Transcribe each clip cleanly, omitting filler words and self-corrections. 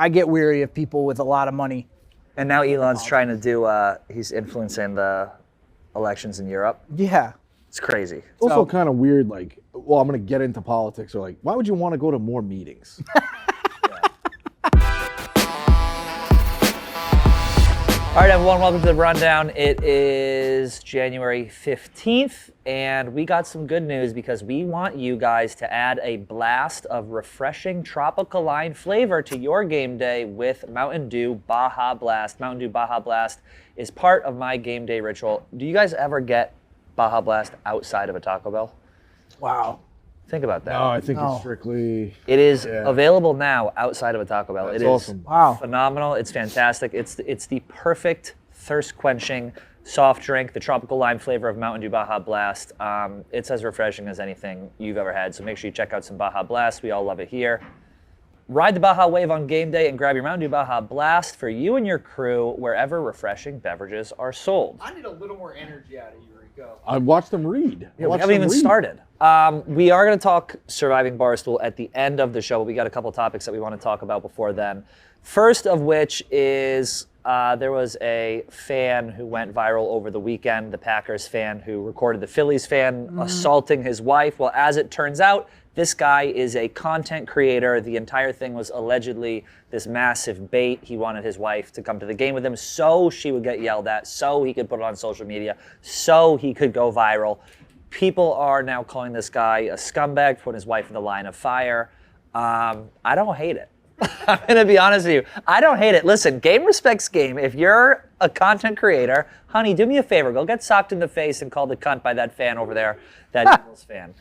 I get weary of people with a lot of money. And now Elon's trying to do, he's influencing the elections in Europe. Yeah. It's crazy. It's also kind of weird, like, well, I'm going to get into politics, or like, why would you want to go to more meetings? All right, everyone, welcome to the Rundown. It is January 15th, and we got some good news because we want you guys to add a blast of refreshing tropical line flavor to your game day with Mountain Dew Baja Blast. Mountain Dew Baja Blast is part of my game day ritual. Do you guys ever get Baja Blast outside of a Taco Bell? Wow. Think about that. No, I think it's strictly... It is available now outside of a Taco Bell. That's it is awesome. Wow. Phenomenal. It's fantastic. It's the perfect thirst-quenching soft drink, the tropical lime flavor of Mountain Dew Baja Blast. It's as refreshing as anything you've ever had, so make sure you check out some Baja Blast. We all love it here. Ride the Baja wave on game day and grab your Mountain Dew Baja Blast for you and your crew wherever refreshing beverages are sold. I need a little more energy out of you, Rico. I watched them read. Yeah, we haven't even started. We are going to talk surviving Barstool at the end of the show, but we got a couple topics that we want to talk about before then. First of which is there was a fan who went viral over the weekend, the Packers fan who recorded the Phillies fan assaulting his wife. Well, as it turns out, this guy is a content creator. The entire thing was allegedly this massive bait. He wanted his wife to come to the game with him so she would get yelled at, so he could put it on social media, so he could go viral. People are now calling this guy a scumbag, putting his wife in the line of fire. I don't hate it. I'm going to be honest with you. I don't hate it. Listen, game respects game. If you're a content creator, honey, do me a favor. Go get socked in the face and called a cunt by that fan over there, that Eagles fan.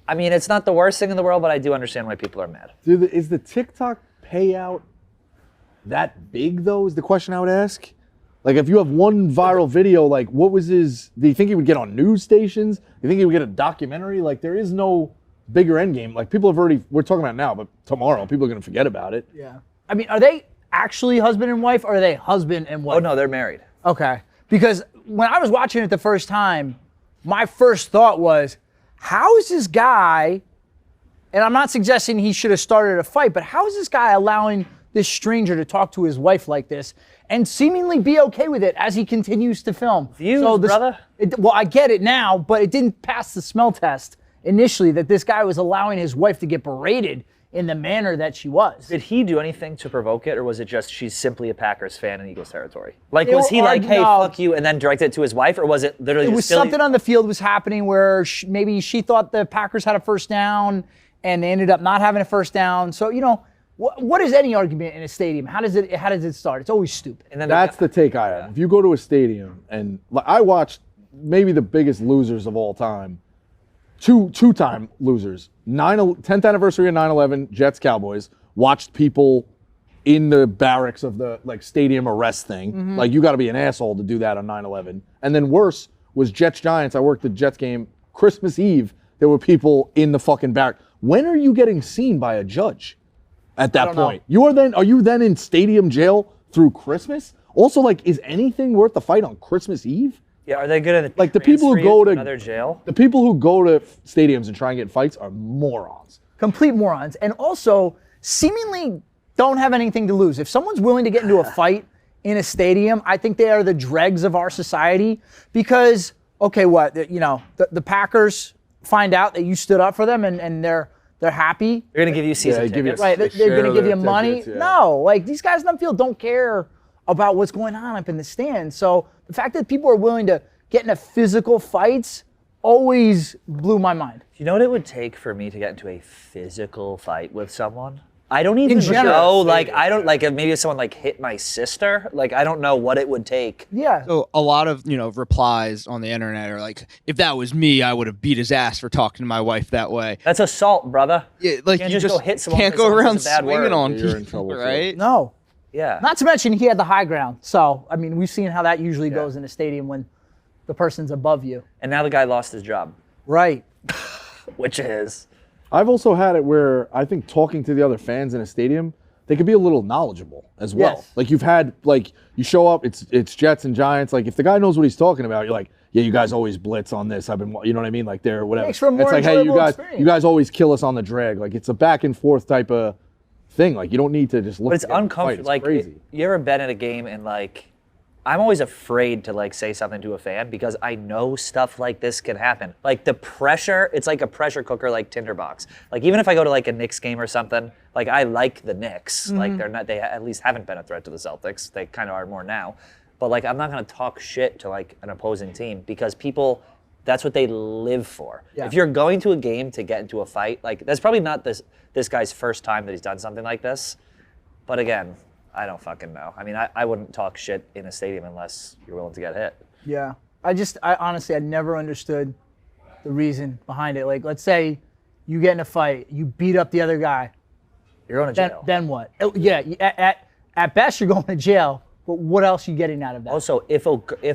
I mean, it's not the worst thing in the world, but I do understand why people are mad. Dude, is the TikTok payout that big, though, is the question I would ask? Like, if you have one viral video, like, what was his... Do you think he would get on news stations? Do you think he would get a documentary? Like, there is no bigger end game. Like, people have already... We're talking about it now, but tomorrow, people are going to forget about it. Yeah. I mean, are they actually husband and wife, or are they husband and wife? Oh, no, they're married. Okay. Because when I was watching it the first time, my first thought was, how is this guy, and I'm not suggesting he should have started a fight, but how is this guy allowing this stranger to talk to his wife like this and seemingly be okay with it as he continues to film? Views, brother. Well, I get it now, but it didn't pass the smell test initially that this guy was allowing his wife to get berated in the manner that she was. Did he do anything to provoke it, or was it just she's simply a Packers fan in Eagles territory? Like, was he like, hey, fuck you, and then directed it to his wife, or was it literally It just was something on the field was happening where maybe she thought the Packers had a first down, and they ended up not having a first down. So, you know, what is any argument in a stadium? How does it start? It's always stupid. And then That's the take I have. If you go to a stadium, and I watched maybe the biggest losers of all time, two-time losers, 10th anniversary of 9/11, Jets Cowboys, watched people in the barracks of the like stadium arrest thing. Like, you got to be an asshole to do that on 9/11. And then worse was Jets Giants. I worked the Jets game Christmas Eve. There were people in the fucking barrack. When are you getting seen by a judge at that point? Are you then in stadium jail through Christmas? Also, like, is anything worth the fight on Christmas Eve? Yeah, are they good at Like, the people who go to another jail? The people who go to stadiums and try and get in fights are morons. Complete morons. And also seemingly don't have anything to lose. If someone's willing to get into a fight in a stadium, I think they are the dregs of our society because, okay, the Packers find out that you stood up for them and they're happy. They're going to give you season tickets. Right, they're going to give you money. Tickets, yeah. No, like, these guys on the field don't care about what's going on up in the stands. So the fact that people are willing to get into physical fights always blew my mind. Do you know what it would take for me to get into a physical fight with someone? I don't even general. know, I don't, if maybe if someone, hit my sister, I don't know what it would take. Yeah. So a lot of, replies on the internet are like, if that was me, I would have beat his ass for talking to my wife that way. That's assault, brother. Yeah, like, can't you just go hit someone can't for go someone around says a bad swinging word. on You're in people, trouble, too. right? No. Yeah. Not to mention he had the high ground. So, I mean, we've seen how that usually goes in a stadium when the person's above you. And now the guy lost his job. Right. Which is... I've also had it where I think talking to the other fans in a stadium, they could be a little knowledgeable as well. Yes. Like, you've had, you show up, it's Jets and Giants. Like, if the guy knows what he's talking about, you're like, yeah, you guys always blitz on this. You know what I mean? Like, they're whatever. Makes for a more it's like, hey, enjoyable experience. you guys always kill us on the drag. Like, it's a back and forth type of thing. Like you don't need to just look. But it's to get in a fight. uncomfortable. It's Like, crazy. you ever been at a game and like, I'm always afraid to like say something to a fan because I know stuff like this can happen. Like the pressure, it's like a pressure cooker, like Tinderbox. Like even if I go to like a Knicks game or something, like I like the Knicks. Like they at least haven't been a threat to the Celtics. They kind of are more now. But like I'm not gonna talk shit to like an opposing team because people, that's what they live for. Yeah. If you're going to a game to get into a fight, like that's probably not this guy's first time that he's done something like this. But again, I don't fucking know. I mean, I wouldn't talk shit in a stadium unless you're willing to get hit. Yeah. I honestly, I never understood the reason behind it. Like, let's say you get in a fight, you beat up the other guy. You're going to jail. Then what? Yeah, at best you're going to jail, but what else are you getting out of that? Also, if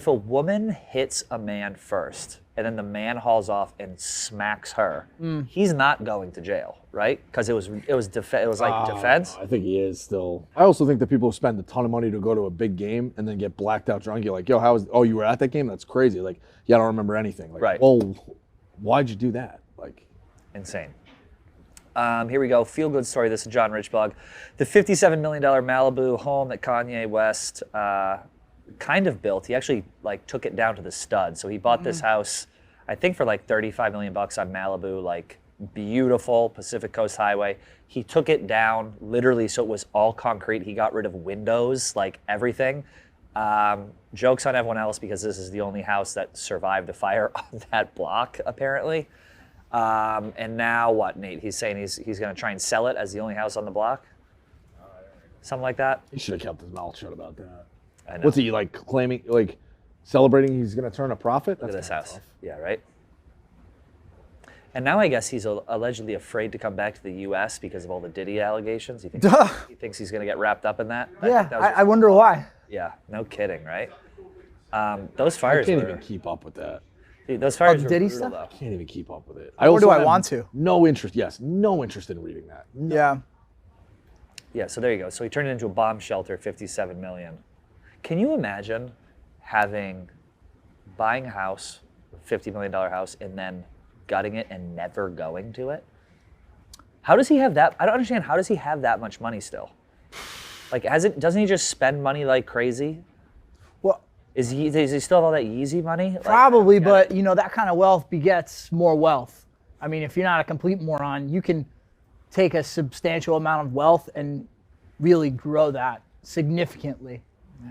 a woman hits a man first and then the man hauls off and smacks her, he's not going to jail, right? Because it was like defense. I think he is still. I also think that people who spend a ton of money to go to a big game and then get blacked out drunk, you're like, yo, you were at that game? That's crazy. Like, yeah, I don't remember anything. Like, Right. well, why'd you do that? Like, Insane. Here we go. Feel good story. This is John Richblog. The $57 million Malibu home that Kanye West kind of built. He actually like took it down to the stud. So he bought this house, I think for like $35 million on Malibu, like beautiful Pacific Coast Highway. He took it down literally so it was all concrete. He got rid of windows, like everything. Jokes on everyone else because this is the only house that survived a fire on that block apparently. And now what, Nate? He's saying he's going to try and sell it as the only house on the block? Something like that? he should have kept his mouth shut about that. I know. What's he like claiming, like celebrating he's going to turn a profit? Look at That's this kinda house. tough. Yeah, right? And now I guess he's allegedly afraid to come back to the U.S. because of all the Diddy allegations. He thinks he's going to get wrapped up in that? Yeah, think that was I wonder why. Yeah, no kidding, right? Those I fires can't were... even keep up with that. Dude, those fires the were Diddy brutal, stuff? though. Can't even keep up with it. Nor do also I have want to. No interest. Yes, no interest in reading that. No. Yeah. Yeah, so there you go. So he turned it into a bomb shelter, $57 million. Can you imagine buying a house, a $50 million house, and then gutting it and never going to it? How does he have that? I don't understand. How does he have that much money still? Like, doesn't he just spend money like crazy? Well, Does he still have all that Yeezy money? Like, probably, I don't but get it. that kind of wealth begets more wealth. I mean, if you're not a complete moron, you can take a substantial amount of wealth and really grow that significantly.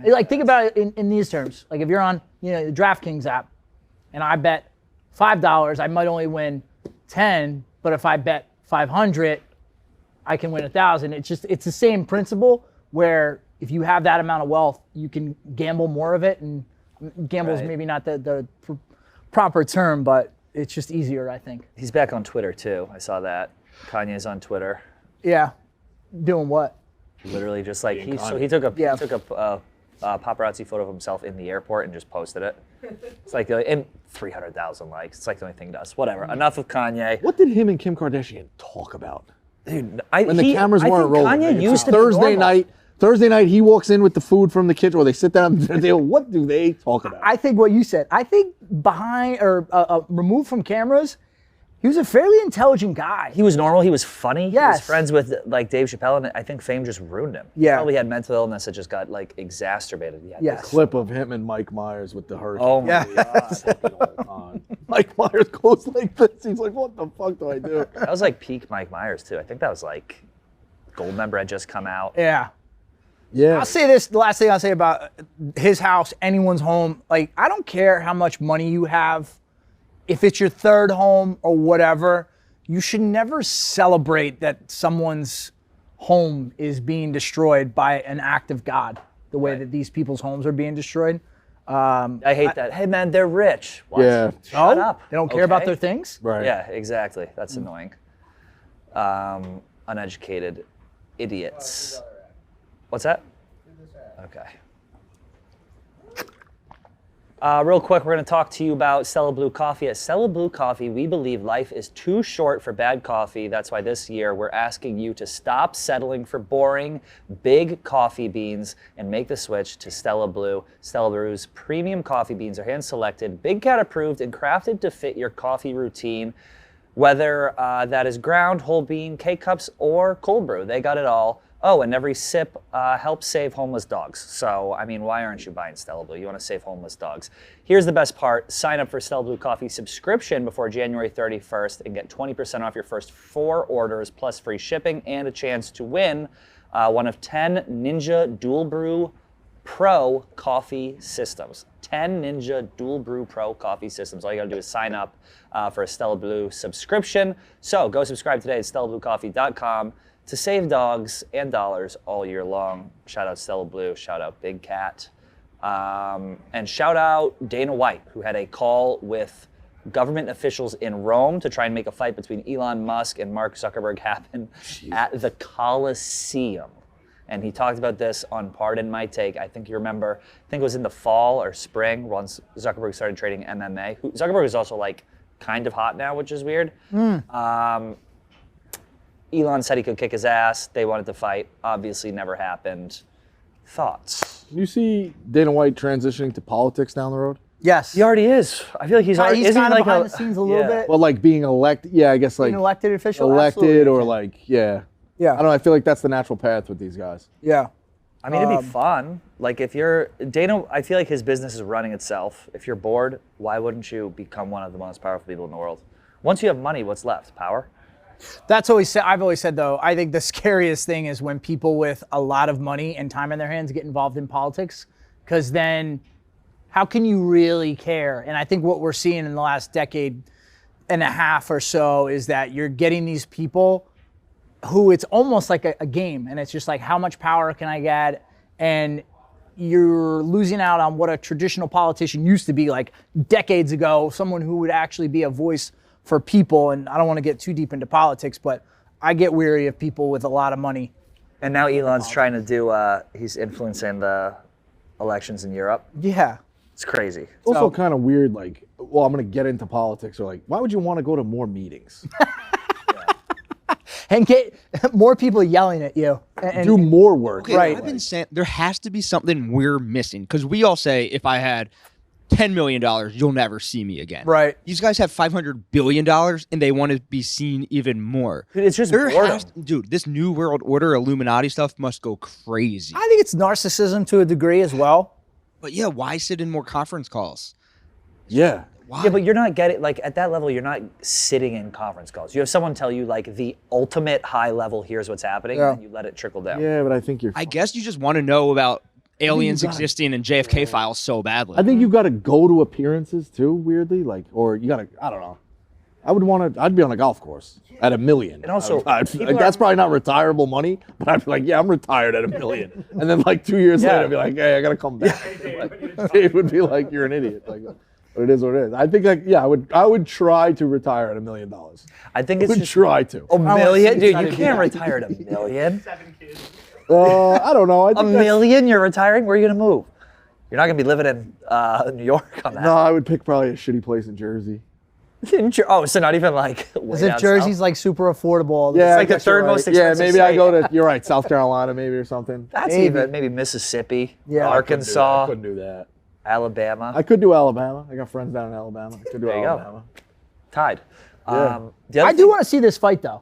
Like, think about it in these terms. Like, if you're on, the DraftKings app, and I bet $5, I might only win 10, but if I bet 500, I can win 1,000. It's the same principle where if you have that amount of wealth, you can gamble more of it, and gamble is Right. maybe not the proper term, but it's just easier, I think. He's back on Twitter too. I saw that. Kanye's on Twitter. Yeah, doing what? Literally just like he Kanye. took a Yeah. paparazzi photo of himself in the airport and just posted it. It's like and 300,000 likes. It's like the only thing he does. Whatever. Enough of Kanye. What did him and Kim Kardashian talk about? Dude, When the cameras weren't rolling. Kanye It's used to be Thursday normal. night, he walks in with the food from the kitchen, or they sit down at the table. What do they talk about? I think what you said. I think behind or removed from cameras, he was a fairly intelligent guy. He was normal. He was funny. He was Yes. friends with like Dave Chappelle, and I think fame just ruined him. Yeah. He probably had mental illness that just got like exacerbated. He had Yes. this- Clip of him and Mike Myers with the hurricane. Oh my Yeah. God. Mike Myers goes like this. He's like, what the fuck do I do? That was like peak Mike Myers too. I think that was like Goldmember had just come out. Yeah. Yeah. I'll say this, the last thing I'll say about his house, anyone's home. Like, I don't care how much money you have. If it's your third home or whatever, you should never celebrate that someone's home is being destroyed by an act of God, the way Right. that these people's homes are being destroyed. I hate that. Hey man, they're rich. What? Yeah. Shut up. They don't care about Okay? their things? Right. Yeah, exactly. That's annoying. Uneducated idiots. What's that? Okay. Real quick, we're going to talk to you about Stella Blue Coffee. At Stella Blue Coffee, we believe life is too short for bad coffee. That's why this year we're asking you to stop settling for boring, big coffee beans and make the switch to Stella Blue. Stella Blue's premium coffee beans are hand-selected, Big Cat approved, and crafted to fit your coffee routine. Whether that is ground, whole bean, K-Cups, or cold brew, they got it all. Oh, and every sip helps save homeless dogs. So, I mean, why aren't you buying Stella Blue? You want to save homeless dogs. Here's the best part. Sign up for Stella Blue Coffee subscription before January 31st and get 20% off your first 4 orders, plus free shipping and a chance to win one of 10 Ninja Dual Brew Pro coffee systems. 10 Ninja Dual Brew Pro coffee systems. All you gotta do is sign up for a Stella Blue subscription. So go subscribe today at StellaBlueCoffee.com to save dogs and dollars all year long. Shout out Stella Blue, shout out Big Cat. And shout out Dana White, who had a call with government officials in Rome to try and make a fight between Elon Musk and Mark Zuckerberg happen at the Colosseum. And he talked about this on Pardon My Take. I think you remember, I think it was in the fall or spring once Zuckerberg started trading MMA. Zuckerberg is also like kind of hot now, which is weird. Elon said he could kick his ass. They wanted to fight. Obviously never happened. Thoughts? You see Dana White transitioning to politics down the road? Yes. He already is. I feel like he's already, He's isn't he kind of like behind the scenes a little bit. Well, like being elected, yeah, I guess like Being elected official? elected Absolutely. or like, yeah. Yeah. I don't know, I feel like that's the natural path with these guys. Yeah. I mean, it'd be fun. Like if you're Dana, I feel like his business is running itself. If you're bored, why wouldn't you become one of the most powerful people in the world? Once you have money, what's left? Power? I've always said though, I think the scariest thing is when people with a lot of money and time in their hands get involved in politics, because then how can you really care? And I think what we're seeing in the last decade and a half or so is that you're getting these people who it's almost like a game, and it's just like, how much power can I get? And you're losing out on what a traditional politician used to be like decades ago, someone who would actually be a voice for people. And I don't want to get too deep into politics, but I get weary of people with a lot of money. And now Elon's trying to do, he's influencing the elections in Europe. Yeah. It's crazy. It's also kind of weird, like, well, I'm going to get into politics, or like, why would you want to go to more meetings? And get more people yelling at you. And Do more work. Okay, Right. I've been saying there has to be something we're missing, because we all say if I had $10 million, you'll never see me again. Right. These guys have $500 billion and they want to be seen even more. Dude, it's just boredom. Dude, this New World Order Illuminati stuff must go crazy. I think it's narcissism to a degree as well. But yeah, why sit in more conference calls? Yeah. Why? Yeah, but you're not getting, like, at that level, you're not sitting in conference calls. You have someone tell you, like, the ultimate high level, here's what's happening, Yeah. and you let it trickle down. Yeah, but I think you're. I guess you just want to know about aliens gotta- existing and JFK files so badly. I think you got to go to appearances too, weirdly, like, or you got to. I don't know. I would want to. I'd be on a golf course at $1 million. And also, people that's are- probably not retirable money, but I'd be like, yeah, I'm retired at $1 million. And then like 2 years Yeah. later, I'd be like, hey, I gotta come back. Like, it would be like, you're an idiot. Like, but it is what it is. I think like, yeah, I would try to retire at $1 million. I think I it's would just try to. a million? see Dude, trying you to do can't that. retire at $1 million. I don't know. I A think that's- million you're retiring? Where are you going to move? You're not going to be living in New York on that. No, I would pick probably a shitty place in Jersey. Oh, so not even like way As if down Jersey's south? like super affordable. Yeah, like I the guess you're third most right. Yeah, expensive maybe I state. go to. You're right, South Carolina maybe or something. That's maybe. even, maybe Mississippi, Yeah. I couldn't I Arkansas, couldn't do that. Alabama. I could do Alabama. I got friends down in Alabama. I could do There you go. Alabama. Tied. Yeah. The other I do thing- want to see this fight though,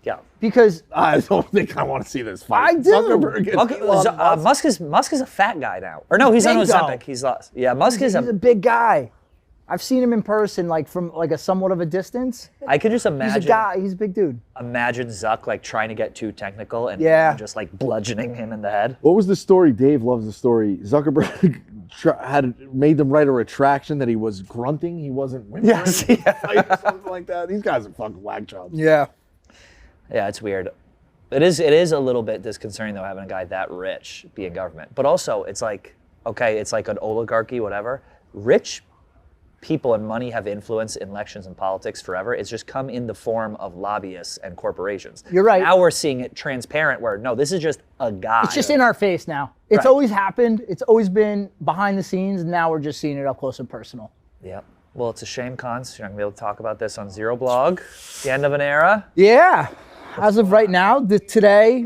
Yeah. because I don't think I want to see this fight. I do. Zuckerberg and Okay, Elon Musk. Musk is a fat guy now. Or no, he's on Big though. Ozempic. He's lost. Yeah, Musk is he's a a. big guy. I've seen him in person, like from like a somewhat of a distance. I could just He's a imagine. guy. He's a big dude. Imagine Zuck like trying to get too technical and Yeah. just like bludgeoning him in the head. What was the story? Dave loves the story. Zuckerberg had made them write a retraction that he was grunting. He wasn't whimpering. Yes, yeah. Fight or something like that. These guys are fucking whack jobs. Yeah. Yeah, it's weird. It is a little bit disconcerting though having a guy that rich be in government. But also it's like, okay, it's like an oligarchy, whatever. Rich people and money have influence in elections and politics forever. It's just come in the form of lobbyists and corporations. You're right. Now we're seeing it transparent where no, this is just a guy. It's just in our face now. It's Right. always happened. It's always been behind the scenes. And now we're just seeing it up close and personal. Yep. Well, it's a shame, Cons. You're not gonna be able to talk about this on Zero Blog. The end of an era. Yeah. As of right now, today.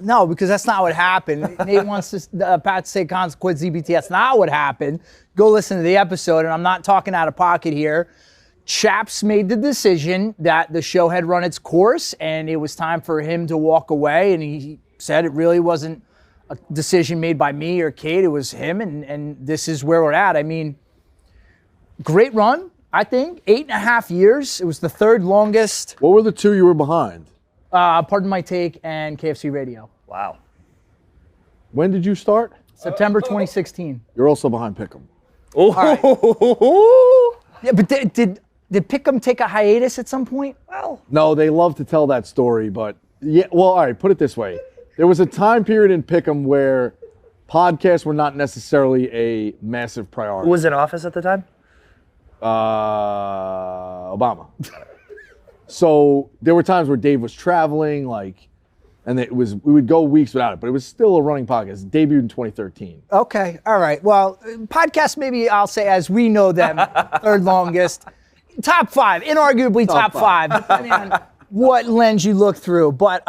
No, because that's not what happened. Nate wants to, Pat to say Cons quit ZBT. That's not what happened. Go listen to the episode, and I'm not talking out of pocket here. Chaps made the decision that the show had run its course and it was time for him to walk away. And he said it really wasn't a decision made by me or Kate. It was him, and this is where we're at. I mean, great run, I think. 8.5 years. It was the third longest. What were the two you were behind? Pardon My Take and KFC Radio. Wow. When did you start? September 2016. You're also behind Pick'em. Oh. Yeah, but did Pick'em take a hiatus at some point? Well, No, they love to tell that story, but yeah. Well, all right. Put it this way: there was a time period in Pick'em where podcasts were not necessarily a massive priority. who was in office at the time? Obama. So there were times where Dave was traveling, and we would go weeks without it, but it was still a running podcast. It debuted in 2013. Okay, all right. Well, podcasts, maybe I'll say as we know them, third longest. Top five, inarguably top five, depending on what lens you look through. But,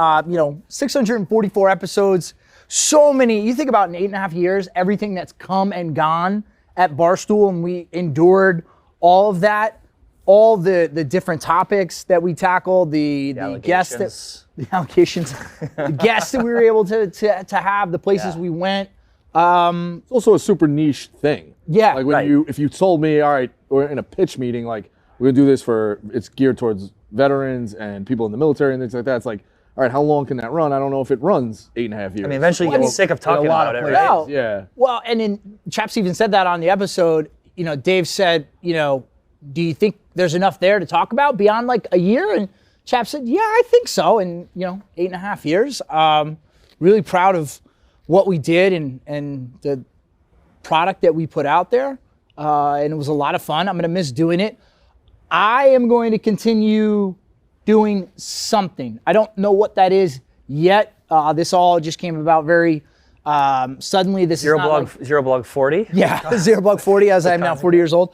644 episodes, so many. You think about in 8.5 years, everything that's come and gone at Barstool, and we endured all of that, all the different topics that we tackled, the guests that, the allegations, the guests that we were able to have, the places we went. It's also a super niche thing. Yeah, Like when right. if you told me, all right, we're in a pitch meeting, we're gonna do this it's geared towards veterans and people in the military and things like that. It's like, all right, how long can that run? I don't know if it runs 8.5 years. I mean, eventually you get sick of talking lot about of it, places. right? No. Yeah. Well, and then Chaps even said that on the episode. Dave said, do you think there's enough there to talk about beyond a year? And Chaps said, yeah, I think so. And 8.5 years. Really proud of what we did and the product that we put out there. And it was a lot of fun. I'm going to miss doing it. I am going to continue doing something. I don't know what that is yet. This all just came about very suddenly. This Zero is not Zero Blog 40? yeah, Zero Blog 40, as I am now 40 years old.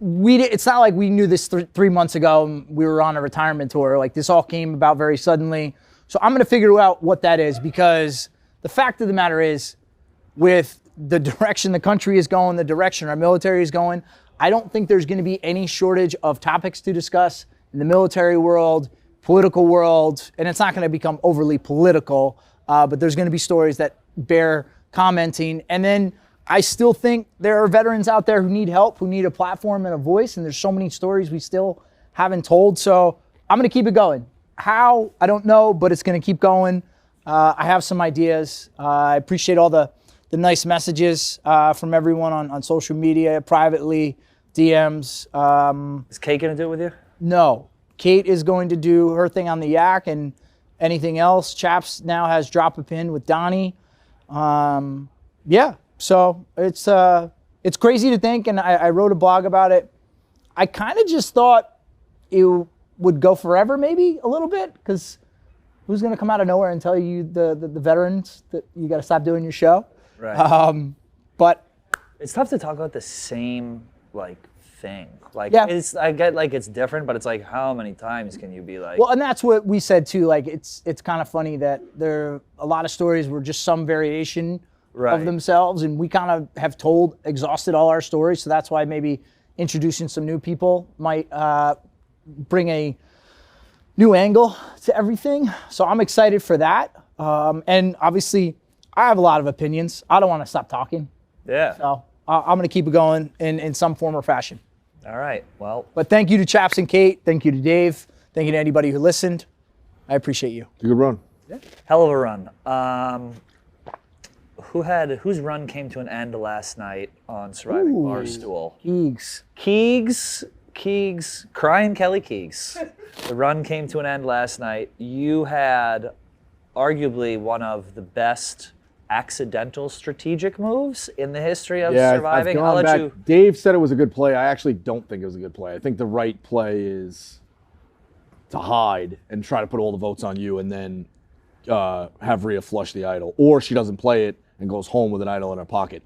It's not like we knew this 3 months ago and we were on a retirement tour. This all came about very suddenly. So I'm going to figure out what that is, because the fact of the matter is, with the direction the country is going, the direction our military is going, I don't think there's going to be any shortage of topics to discuss in the military world, political world, and it's not going to become overly political, but there's going to be stories that bear commenting. And then I still think there are veterans out there who need help, who need a platform and a voice, and there's so many stories we still haven't told. So I'm going to keep it going. How? I don't know, but it's going to keep going. I have some ideas. I appreciate all the nice messages from everyone on social media, privately, DMs. Is Kate going to do it with you? No. Kate is going to do her thing on the Yak, and anything else. Chaps now has Drop a Pin with Donnie. Yeah. So it's crazy to think, and I wrote a blog about it. I kind of just thought it would go forever, maybe a little bit, because who's going to come out of nowhere and tell you the veterans that you got to stop doing your show? Right. But It's tough to talk about the same thing. Yeah. I get it's different, but it's how many times can you be well, and that's what we said too. It's kind of funny that there are a lot of stories were just some variation Right. of themselves, and we kind of have exhausted all our stories. So that's why maybe introducing some new people might bring a new angle to everything. So I'm excited for that. And obviously, I have a lot of opinions. I don't want to stop talking. Yeah. So I'm going to keep it going in some form or fashion. All right. Well, But thank you to Chaps and Kate. Thank you to Dave. Thank you to anybody who listened. I appreciate you. It's a good run. hell of a run. Whose run came to an end last night on Surviving Barstool? Keegs, crying Kelly Keegs. The run came to an end last night. You had arguably one of the best accidental strategic moves in the history of surviving. I've I'll gone let back. you. Dave said it was a good play. I actually don't think it was a good play. I think the right play is to hide and try to put all the votes on you, and then have Rhea flush the idol, or she doesn't play it and goes home with an idol in her pocket.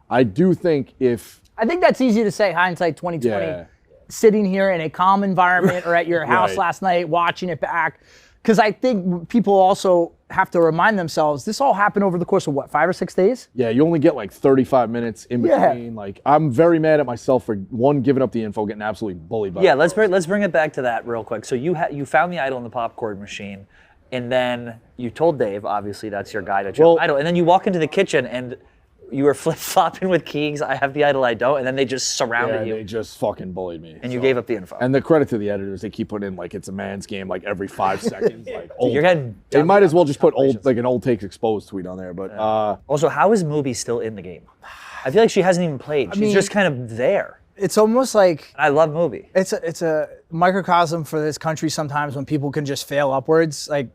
I do think if I think that's easy to say, hindsight 2020, Yeah. sitting here in a calm environment or at your house Right. last night watching it back. Because I think people also have to remind themselves this all happened over the course of what, 5 or 6 days? Yeah, you only get like 35 minutes in Yeah. between. Like, I'm very mad at myself for one, giving up the info, getting absolutely bullied by Yeah, it. let's bring it back to that real quick. So you found the idol in the popcorn machine, and then you told Dave, obviously that's your guy, that's your Well- idol, and then you walk into the kitchen and you were flip-flopping with Keegs, I have the idol, I don't, and then they just surrounded Yeah, you, they just fucking bullied me. and you gave up the info. And the credit to the editors, they keep putting in like it's a man's game like every 5 seconds. Like old, You're getting they dumb might as well just put compilations. an old takes exposed tweet on there. But Also, how is Mubi still in the game? I feel like she hasn't even played. She's mean- just kind of there. It's almost like I love Mubi. it's a microcosm for this country sometimes when people can just fail upwards. Like,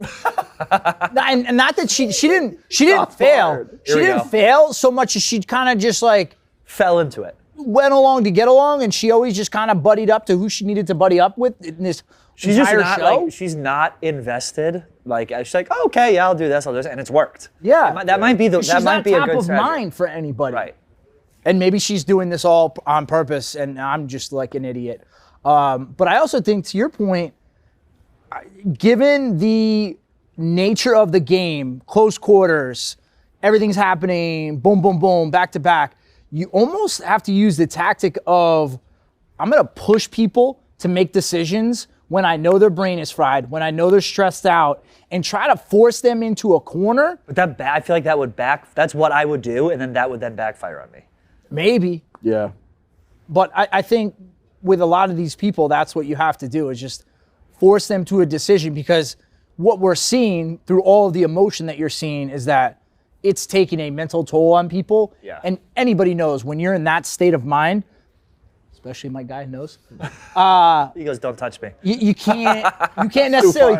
and not that she didn't fail. fired. She Here we didn't go. fail so much as she kind of just like Fell into it. went along to get along, and she always just kind of buddied up to who she needed to buddy up with in this She's just entire not show. like she's not invested. Like she's like, oh, okay, yeah, I'll do this, and it's worked. Yeah. that might be the She's that might not be a top good of strategy. mind for anybody. Right. And maybe she's doing this all on purpose, and I'm just like an idiot. But I also think, to your point, given the nature of the game, close quarters, everything's happening, boom, boom, boom, back to back, you almost have to use the tactic of, I'm going to push people to make decisions when I know their brain is fried, when I know they're stressed out, and try to force them into a corner. But I feel like that would that's what I would do, and then that would then backfire on me. Maybe. yeah, But I think with a lot of these people, that's what you have to do, is just force them to a decision, because what we're seeing through all of the emotion that you're seeing is that it's taking a mental toll on people. Yeah. And anybody knows when you're in that state of mind, especially my guy knows, He goes, "Don't touch me." you can't necessarily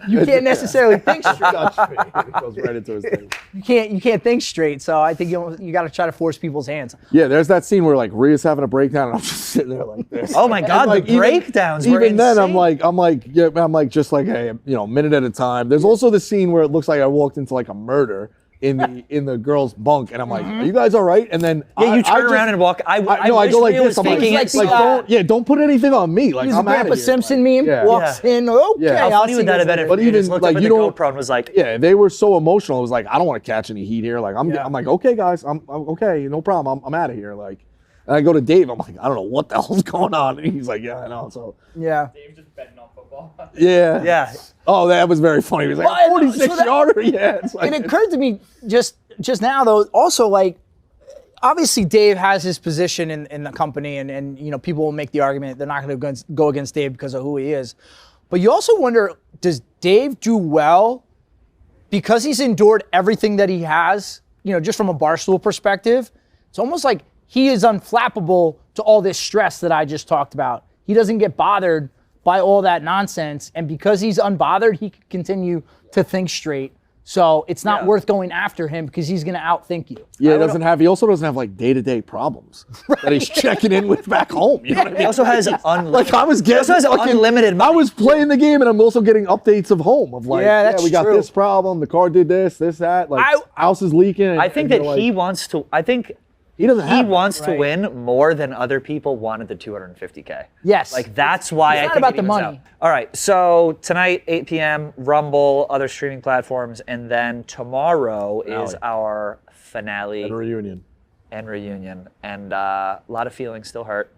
you can't necessarily think straight. It goes right into his thing. You can't think straight. So I think you got to try to force people's hands. Yeah, there's that scene where like Rhea's having a breakdown, and I'm just sitting there like this. Oh my God, like, the breakdowns were Even then, I'm insane. like, just like, hey, minute at a time. There's also the scene where it looks like I walked into like a murder in the girl's bunk, and I'm like, are you guys all right? And then Yeah, you I turn around and walk. I wish go like Rhea this. was I'm like, faking like, it. don't put anything on me. Like He's I'm a outta Grandpa here. Simpson Like, meme. yeah. Walks Yeah. in. Okay, Yeah. How How I'll funny see would that you have been later. if But you even, just looked like, up at you the don't- GoPro and was like, Yeah, they were so emotional. It was like, I don't want to catch any heat here. Like I'm like, okay, guys, I'm okay, no problem. I'm out of here. Like, and I go to Dave. I'm like, I don't know what the hell's going on. And he's like, yeah, I know. So Yeah. Dave's just betting on football. yeah, yeah. Oh, that was very funny. He was like, Well, 46 so that- yarder. Yeah, it's like, It occurred to me just now, though, also, like, obviously Dave has his position in the company, and people will make the argument they're not going to go against Dave because of who he is. But you also wonder, does Dave do well because he's endured everything that he has, just from a Barstool perspective? It's almost like he is unflappable to all this stress that I just talked about. He doesn't get bothered by all that nonsense, and because he's unbothered, he can continue to think straight. So it's not worth going after him because he's going to outthink you. yeah, he also doesn't have like day-to-day problems that he's checking in with back home. You know what I mean? He also has unlimited. Like I was getting also has fucking- unlimited I money. was playing the game and I'm also getting updates of home of like, Yeah, that's we got true. this problem, the car did this, that, like house is leaking. And, I think and that you're he like, wants to. I think he doesn't he have it. wants to Right. win more than other people wanted the 250K. Yes. Like that's why It's I not think about it the evens money. out. All right, so tonight 8 p.m. Rumble, other streaming platforms, and then tomorrow is our finale And a reunion. and reunion, and a lot of feelings still hurt,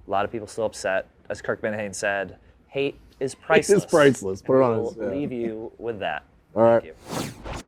a lot of people still upset. As Kirk Minihane said, hate is priceless. priceless. Put it on We'll his- yeah. leave you with that. All right. Thank you.